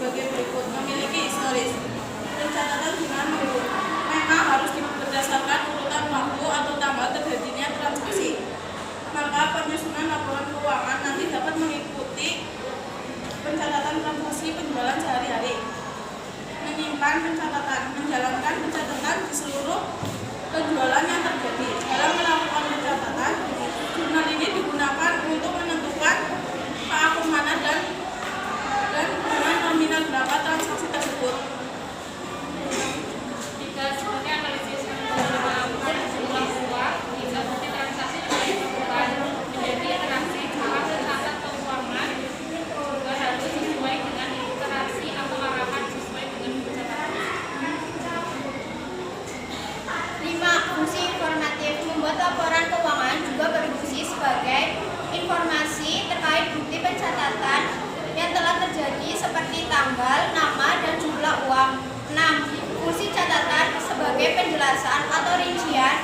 sebagai berikut. Memiliki historis. Pencatatan dengan memang harus berdasarkan urutan waktu atau tanggal terjadinya transaksi. Maka penyusunan laporan keuangan nanti dapat mengikuti pencatatan transaksi penjualan sehari-hari. Menyimpan pencatatan, menjalankan pencatatan di seluruh penjualan yang terjadi. Dalam melakukan pencatatan, jurnal ini digunakan untuk menentukan akun mana dan dengan nominal berapa transaksi tersebut. Jika seperti analisis melakukan jumlah uang, jika seperti transaksi dilakukan menjadi interaksi jumlah tercatat keuangan juga harus sesuai dengan interaksi atau arahan sesuai dengan pencatatan. 5. Fungsi informatif. Membuat laporan keuangan juga berfungsi sebagai informasi terkait bukti pencatatan yang telah terjadi seperti tanggal, nama, dan jumlah uang. 6. Fungsi catatan sebagai penjelasan atau rincian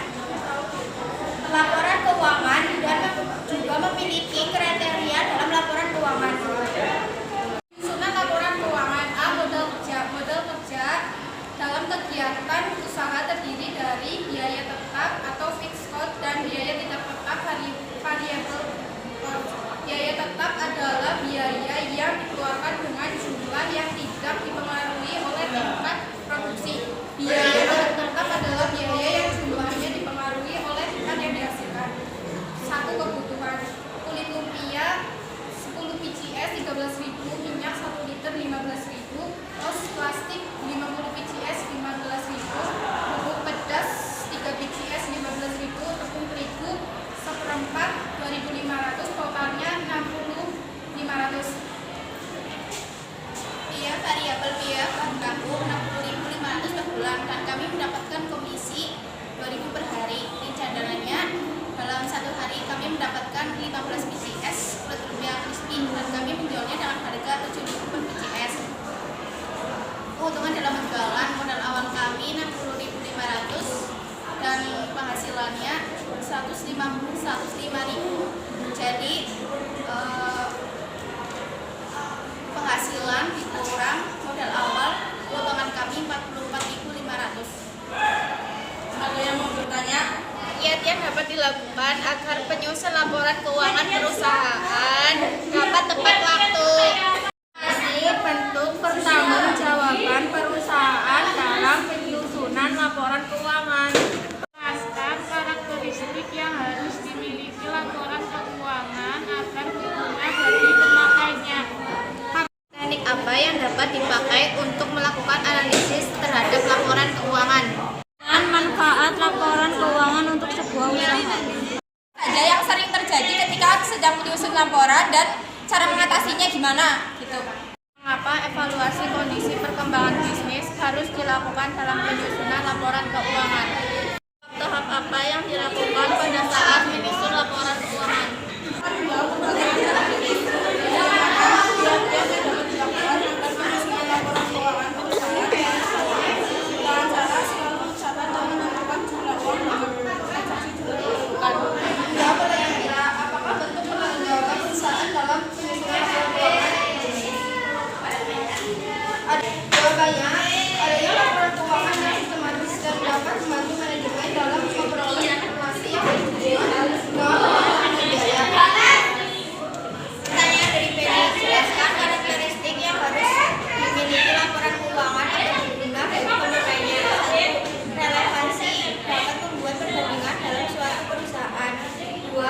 laporan keuangan dan juga memiliki kriteria dalam laporan keuangan. Susunan laporan keuangan. A. Modal kerja dalam kegiatan usaha terdiri dari biaya tetap atau fixed cost dan biaya tidak tetap variabel. Biaya tetap adalah biaya yang dikeluarkan dengan jumlah yang tidak dipengaruhi oleh tingkat produksi. Biaya tidak tetap adalah biaya yang jumlahnya dipengaruhi oleh tingkat yang dihasilkan. 1. Kebutuhan. Kulit lumpia 10 PCS 13.000, minyak 1 liter 15.000, tos plastik 50 PCS 15.000, bubuk pedas 3 PCS 15.000, tepung terigu seperempat 2.500, totalnya 60.500. Biaya variabel biaya bahan baku 60.500 per bulan dan kami mendapatkan komisi 2.000 per hari. Rencananya dalam satu hari kami mendapatkan 15 PCS kulit lumpia crispy dan kami menjualnya dengan harga 7.000 per PCS. Keuntungan dalam penjualan, modal awal kami 60.500 dan penghasilannya 105.000. Jadi penghasilan dikurang modal awal, potongan kami 44.500. Ada yang mau bertanya? Kiat yang dapat dilakukan agar penyusun laporan keuangan perusahaan dapat tepat waktu. Bentuk pertanggungjawaban perusahaan dalam penyusunan laporan keuangan. Jelaskan karakteristik yang harus dimiliki laporan keuangan agar mudah bagi pemakainya. Teknik apa yang dapat dipakai untuk melakukan analisis terhadap laporan keuangan? Dan manfaat laporan keuangan untuk sebuah usaha. Saja yang sering terjadi ketika sedang menyusun laporan dan cara mengatasinya gimana gitu. Mengapa evaluasi kondisi perkembangan bisnis harus dilakukan dalam penyusunan laporan keuangan? Tahap apa yang dilakukan pada saat menyusun laporan keuangan? Apakah bentuk penanggung-jawaban perusahaan dalam penyusunan laporan keuangan? Jawabannya, adanya laporan keuangan yang sistematis dan dapat membantu manajemen dalam memperoleh informasi yang dan biaya. Pertanyaan dari Penny, jelaskan karakteristik yang harus dimiliki laporan keuangan agar berguna bagi pemakainya. 1. Relevansi dapat membuat perbandingan dalam suatu perusahaan. 2.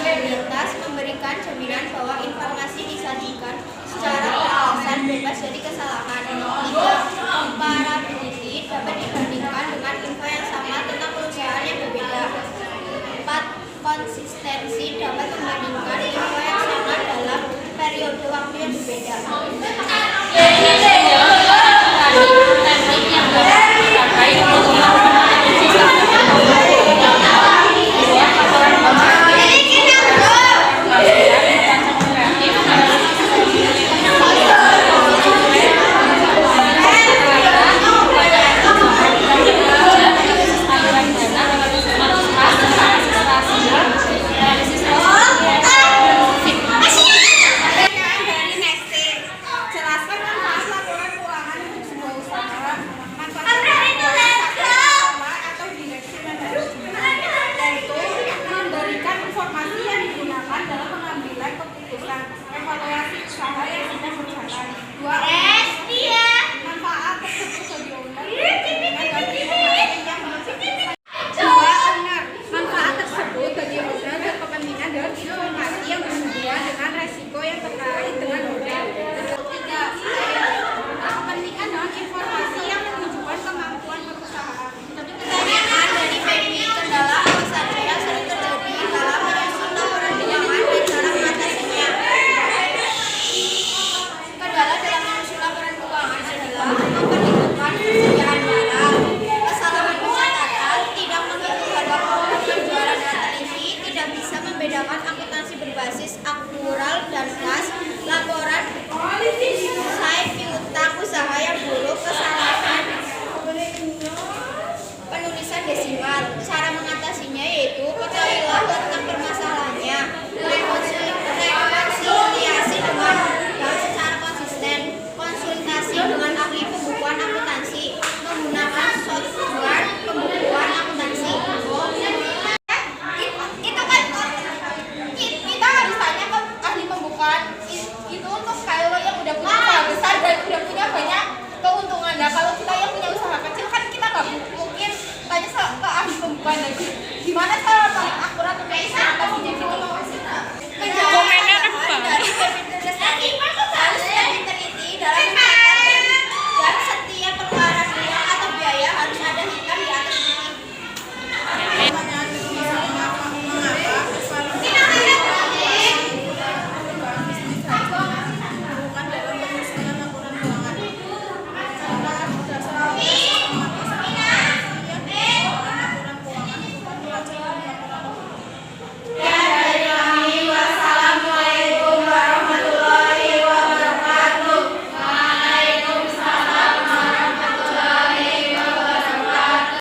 Reliabilitas memberikan jaminan bahwa informasi disajikan secara beralasan bebas dari kesalahan. 3. Comparability dapat dibandingkan dengan info yang sama tentang perusahaan yang berbeda. 4. Konsistensi dapat membandingkan info yang sama dalam periode waktu yang berbeda. Teknik yang dapat dipakai untuk Gimana cara